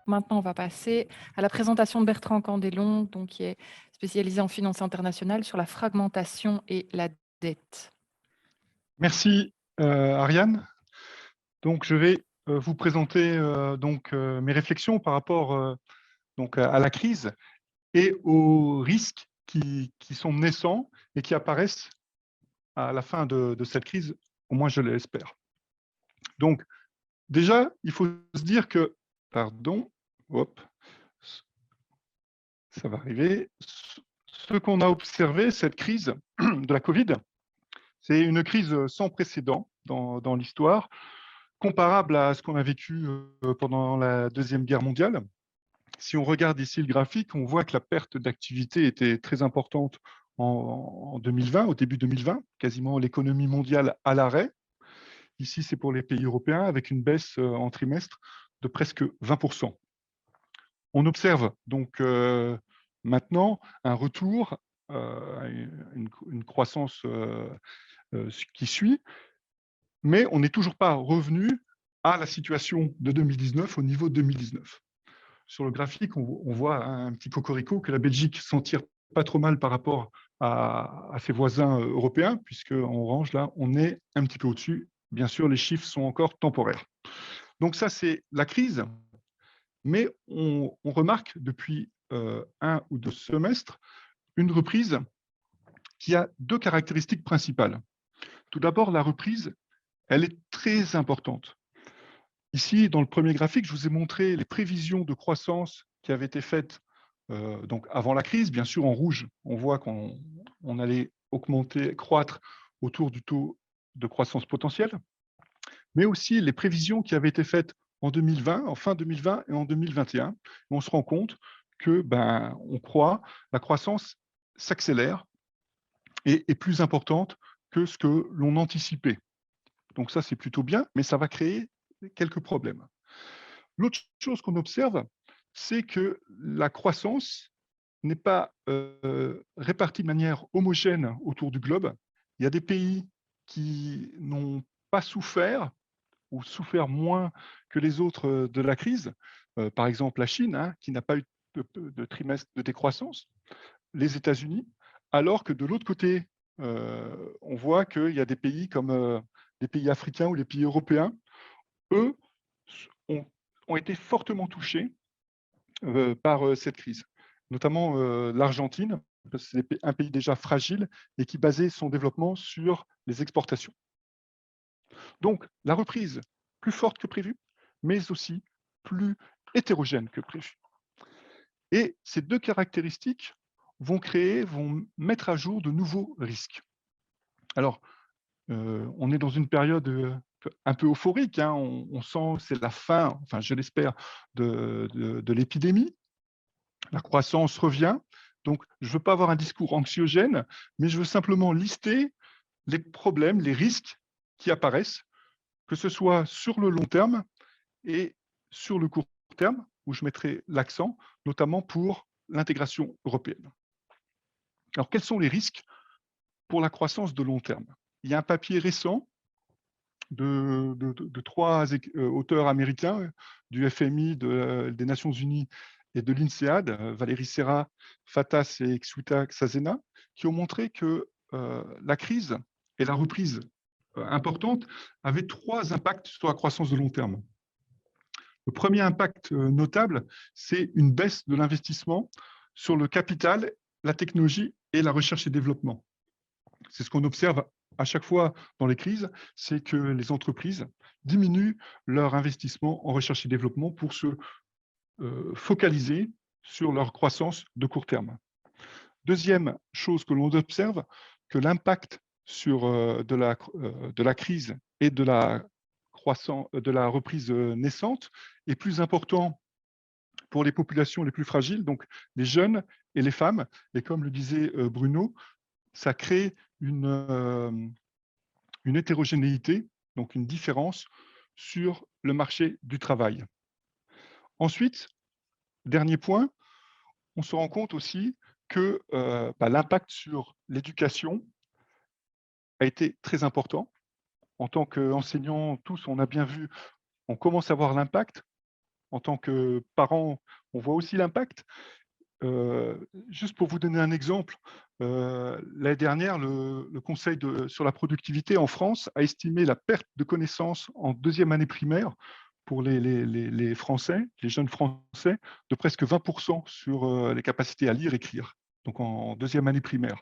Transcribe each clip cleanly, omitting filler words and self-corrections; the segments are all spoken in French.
Maintenant, on va passer à la présentation de Bertrand Candelon, donc, qui est spécialisé en finance internationale sur la fragmentation et la dette. Merci Ariane. Donc je vais vous présenter mes réflexions par rapport à la crise et aux risques qui sont naissants et qui apparaissent à la fin de cette crise, au moins je l'espère. Donc déjà, il faut se dire que, pardon, hop, ça va arriver. Ce qu'on a observé, cette crise de la Covid, c'est une crise sans précédent dans l'histoire, comparable à ce qu'on a vécu pendant la Deuxième Guerre mondiale. Si on regarde ici le graphique, on voit que la perte d'activité était très importante en 2020, au début 2020, quasiment l'économie mondiale à l'arrêt. Ici, c'est pour les pays européens, avec une baisse en trimestre de presque 20%. On observe donc maintenant un retour à une croissance qui suit, mais on n'est toujours pas revenu à la situation de 2019, au niveau de 2019. Sur le graphique, on voit un petit cocorico que la Belgique s'en tire pas trop mal par rapport à ses voisins européens, puisque en orange, là, on est un petit peu au-dessus. Bien sûr, les chiffres sont encore temporaires. Donc ça, c'est la crise, mais on remarque depuis un ou deux semestres une reprise qui a deux caractéristiques principales. Tout d'abord, la reprise, elle est très importante. Ici, dans le premier graphique, je vous ai montré les prévisions de croissance qui avaient été faites donc avant la crise. Bien sûr, en rouge, on voit qu'on allait augmenter, croître autour du taux de croissance potentielle, mais aussi les prévisions qui avaient été faites en 2020, en fin 2020 et en 2021. On se rend compte que, on croit, la croissance s'accélère et est plus importante que ce que l'on anticipait. Donc ça, c'est plutôt bien, mais ça va créer quelques problèmes. L'autre chose qu'on observe, c'est que la croissance n'est pas répartie de manière homogène autour du globe. Il y a des pays qui n'ont pas souffert ou souffert moins que les autres de la crise. Par exemple, la Chine, hein, qui n'a pas eu de trimestre de décroissance, les États-Unis, alors que de l'autre côté, on voit qu'il y a des pays comme les pays africains ou les pays européens, eux, ont, ont été fortement touchés par cette crise, notamment l'Argentine, parce que c'est un pays déjà fragile et qui basait son développement sur les exportations. Donc, la reprise plus forte que prévu, mais aussi plus hétérogène que prévu. Et ces deux caractéristiques vont mettre à jour de nouveaux risques. Alors, on est dans une période un peu euphorique, hein, on sent que c'est la fin, enfin je l'espère, de l'épidémie. La croissance revient. Donc, je ne veux pas avoir un discours anxiogène, mais je veux simplement lister les problèmes, les risques qui apparaissent, que ce soit sur le long terme et sur le court terme, où je mettrai l'accent, notamment pour l'intégration européenne. Alors, quels sont les risques pour la croissance de long terme? Il y a un papier récent de trois auteurs américains, du FMI, des Nations Unies et de l'INSEAD, Valérie Serra, Fatas et Xuta Xazena, qui ont montré que la crise et la reprise importante avaient trois impacts sur la croissance de long terme. Le premier impact notable, c'est une baisse de l'investissement sur le capital, la technologie et la recherche et développement. C'est ce qu'on observe à chaque fois dans les crises, c'est que les entreprises diminuent leur investissement en recherche et développement pour se focaliser sur leur croissance de court terme. Deuxième chose que l'on observe, que l'impact de la crise et de la reprise naissante est plus important pour les populations les plus fragiles, donc les jeunes et les femmes. Et comme le disait Bruno, ça crée une hétérogénéité, donc une différence sur le marché du travail. Ensuite, dernier point, on se rend compte aussi que l'impact sur l'éducation a été très important. En tant qu'enseignants, tous, on a bien vu, on commence à voir l'impact en tant que parent, on voit aussi l'impact. Juste pour vous donner un exemple, l'année dernière, le Conseil sur la productivité en France a estimé la perte de connaissances en deuxième année primaire pour les Français, les jeunes Français, de presque 20% sur les capacités à lire, écrire, donc en deuxième année primaire.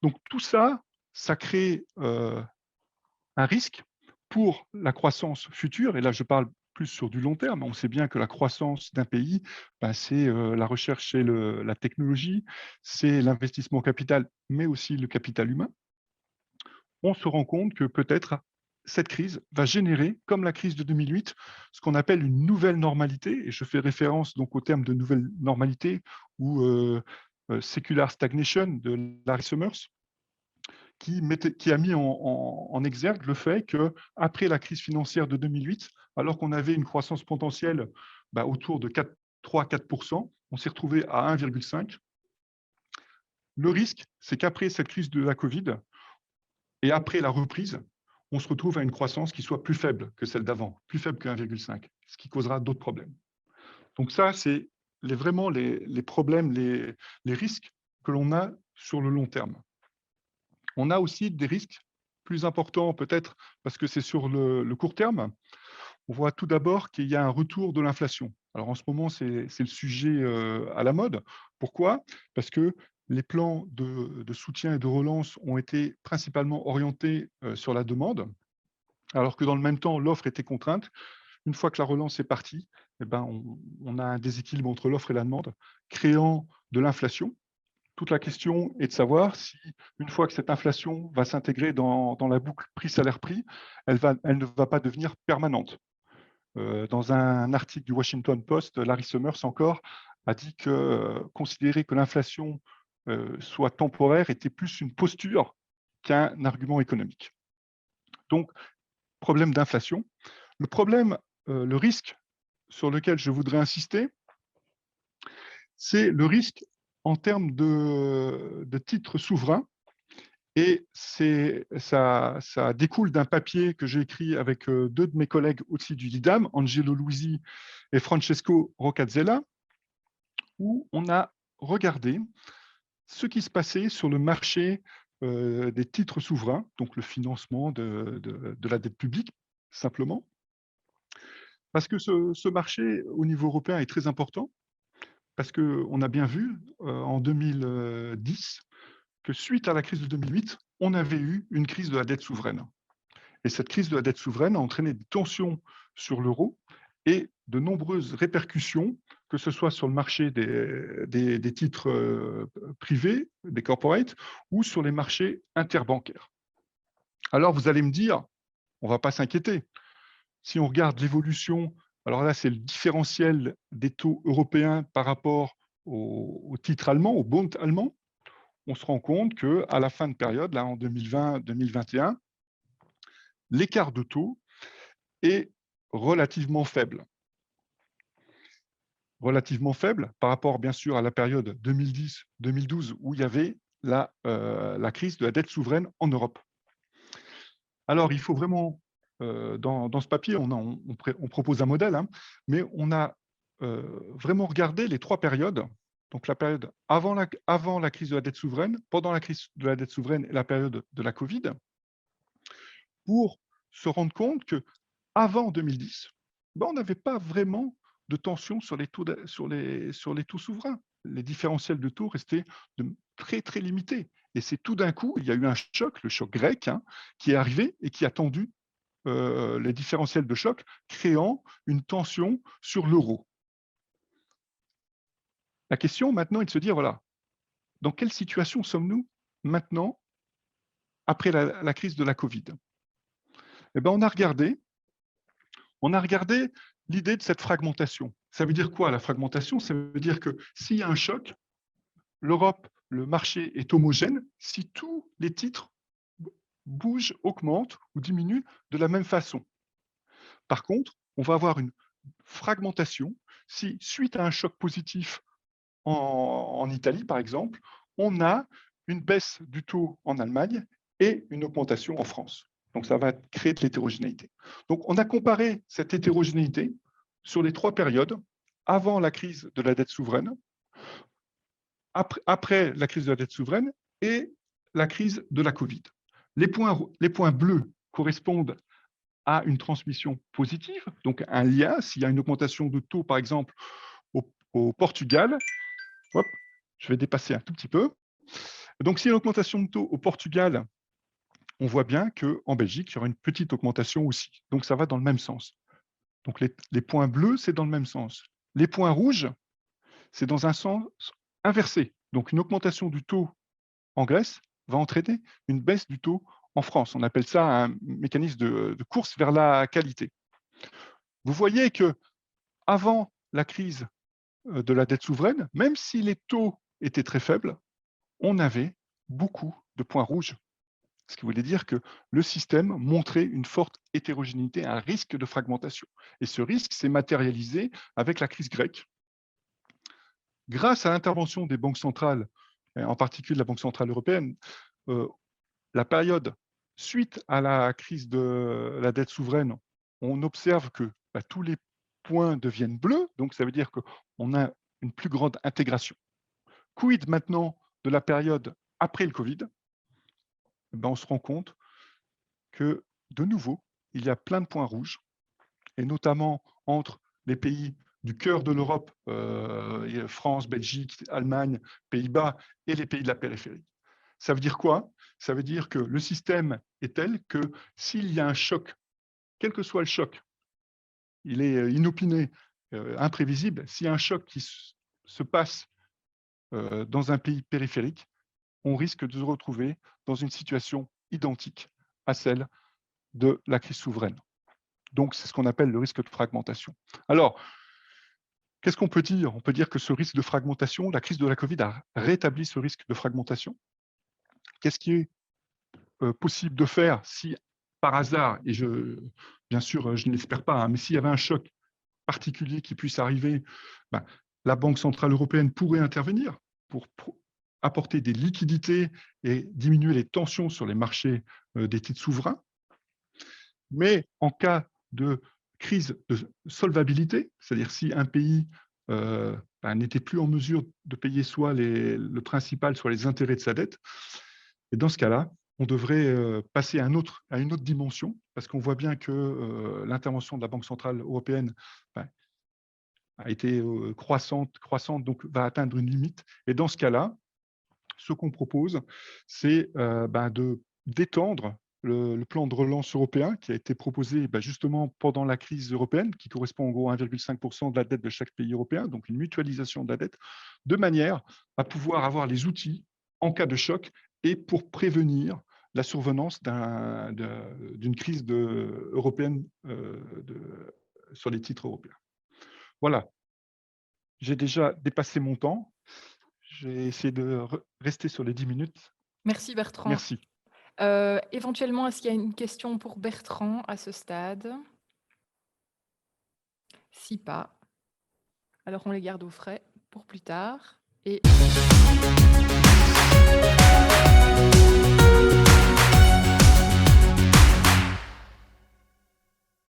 Donc tout ça, ça crée un risque pour la croissance future, et là je parle plus sur du long terme. On sait bien que la croissance d'un pays, ben, c'est la recherche et la technologie, c'est l'investissement capital, mais aussi le capital humain. On se rend compte que peut-être cette crise va générer, comme la crise de 2008, ce qu'on appelle une nouvelle normalité, et je fais référence donc au terme de nouvelle normalité ou secular stagnation de Larry Summers, qui a mis en exergue le fait qu'après la crise financière de 2008, alors qu'on avait une croissance potentielle autour de 3-4%, on s'est retrouvé à 1,5%. Le risque, c'est qu'après cette crise de la Covid et après la reprise, on se retrouve à une croissance qui soit plus faible que celle d'avant, plus faible que 1,5, ce qui causera d'autres problèmes. Donc ça, c'est vraiment les problèmes, les risques que l'on a sur le long terme. On a aussi des risques plus importants peut-être parce que c'est sur le court terme. On voit tout d'abord qu'il y a un retour de l'inflation. Alors en ce moment, c'est le sujet à la mode. Pourquoi? Parce que les plans de soutien et de relance ont été principalement orientés sur la demande, alors que dans le même temps, l'offre était contrainte. Une fois que la relance est partie, eh ben, on a un déséquilibre entre l'offre et la demande, créant de l'inflation. Toute la question est de savoir si, une fois que cette inflation va s'intégrer dans la boucle prix-salaire-prix, elle ne va pas devenir permanente. Dans un article du Washington Post, Larry Summers encore a dit que considérer que l'inflation soit temporaire était plus une posture qu'un argument économique. Donc, problème d'inflation. Le problème, le risque sur lequel je voudrais insister, c'est le risque en termes de titres souverains. Et ça découle d'un papier que j'ai écrit avec deux de mes collègues aussi du DIDAM, Angelo Luisi et Francesco Roccazzella, où on a regardé ce qui se passait sur le marché des titres souverains, donc le financement de la dette publique, simplement. Parce que ce marché, au niveau européen, est très important, parce qu'on a bien vu en 2010 que suite à la crise de 2008, on avait eu une crise de la dette souveraine. Et cette crise de la dette souveraine a entraîné des tensions sur l'euro et de nombreuses répercussions, que ce soit sur le marché des titres privés, des corporates, ou sur les marchés interbancaires. Alors, vous allez me dire, on ne va pas s'inquiéter. Si on regarde l'évolution, alors là, c'est le différentiel des taux européens par rapport aux titres allemands, aux bonds allemands. On se rend compte qu'à la fin de période, là, en 2020-2021, l'écart de taux est relativement faible. Relativement faible par rapport, bien sûr, à la période 2010-2012 où il y avait la crise de la dette souveraine en Europe. Alors, il faut vraiment, dans ce papier, on propose un modèle, hein, mais on a vraiment regardé les trois périodes. Donc, la période avant la crise de la dette souveraine, pendant la crise de la dette souveraine et la période de la Covid, pour se rendre compte qu'avant 2010, on n'avait pas vraiment de tension sur les taux souverains. Les différentiels de taux restaient très, très limités. Et c'est tout d'un coup, il y a eu un choc, le choc grec, hein, qui est arrivé et qui a tendu les différentiels de choc, créant une tension sur l'euro. La question maintenant est de se dire, voilà, dans quelle situation sommes-nous maintenant après la crise de la Covid? Eh bien, on a regardé l'idée de cette fragmentation. Ça veut dire quoi, la fragmentation? Ça veut dire que s'il y a un choc, l'Europe, le marché est homogène si tous les titres bougent, augmentent ou diminuent de la même façon. Par contre, on va avoir une fragmentation si, suite à un choc positif en Italie, par exemple, on a une baisse du taux en Allemagne et une augmentation en France. Donc, ça va créer de l'hétérogénéité. Donc, on a comparé cette hétérogénéité sur les 3 périodes, avant la crise de la dette souveraine, après la crise de la dette souveraine et la crise de la Covid. Les points bleus correspondent à une transmission positive, donc un lien. S'il y a une augmentation de taux, par exemple, au Portugal, hop, je vais dépasser un tout petit peu. Donc, s'il y a une augmentation de taux au Portugal, on voit bien qu'en Belgique, il y aura une petite augmentation aussi. Donc, ça va dans le même sens. Donc, les points bleus, c'est dans le même sens. Les points rouges, c'est dans un sens inversé. Donc, une augmentation du taux en Grèce va entraîner une baisse du taux en France. On appelle ça un mécanisme de course vers la qualité. Vous voyez que avant la crise de la dette souveraine, même si les taux étaient très faibles, on avait beaucoup de points rouges. Ce qui voulait dire que le système montrait une forte hétérogénéité, un risque de fragmentation. Et ce risque s'est matérialisé avec la crise grecque. Grâce à l'intervention des banques centrales, en particulier de la Banque centrale européenne, la période suite à la crise de la dette souveraine, on observe que tous les points deviennent bleus, donc ça veut dire qu'on a une plus grande intégration. Quid maintenant de la période après le Covid? On se rend compte que, de nouveau, il y a plein de points rouges, et notamment entre les pays du cœur de l'Europe, France, Belgique, Allemagne, Pays-Bas, et les pays de la périphérie. Ça veut dire quoi? Ça veut dire que le système est tel que s'il y a un choc, quel que soit le choc, il est inopiné, imprévisible, s'il y a un choc qui se passe dans un pays périphérique, on risque de se retrouver dans une situation identique à celle de la crise souveraine. Donc, c'est ce qu'on appelle le risque de fragmentation. Alors, qu'est-ce qu'on peut dire? On peut dire que ce risque de fragmentation, la crise de la Covid a rétabli ce risque de fragmentation. Qu'est-ce qui est possible de faire si, par hasard, et bien sûr, je ne l'espère pas, mais s'il y avait un choc particulier qui puisse arriver, la Banque centrale européenne pourrait intervenir pour apporter des liquidités et diminuer les tensions sur les marchés des titres souverains. Mais en cas de crise de solvabilité, c'est-à-dire si un pays n'était plus en mesure de payer soit le principal, soit les intérêts de sa dette, et dans ce cas-là, on devrait passer à une autre dimension, parce qu'on voit bien que l'intervention de la Banque centrale européenne a été croissante, donc va atteindre une limite. Et dans ce cas-là, ce qu'on propose, c'est d'étendre le plan de relance européen qui a été proposé justement pendant la crise européenne, qui correspond en gros à 1,5% de la dette de chaque pays européen, donc une mutualisation de la dette, de manière à pouvoir avoir les outils en cas de choc et pour prévenir la survenance d'une crise européenne sur les titres européens. Voilà, j'ai déjà dépassé mon temps. J'ai essayé de rester sur les 10 minutes. Merci Bertrand. Merci. Éventuellement, est-ce qu'il y a une question pour Bertrand à ce stade? Si pas, alors on les garde au frais pour plus tard. Et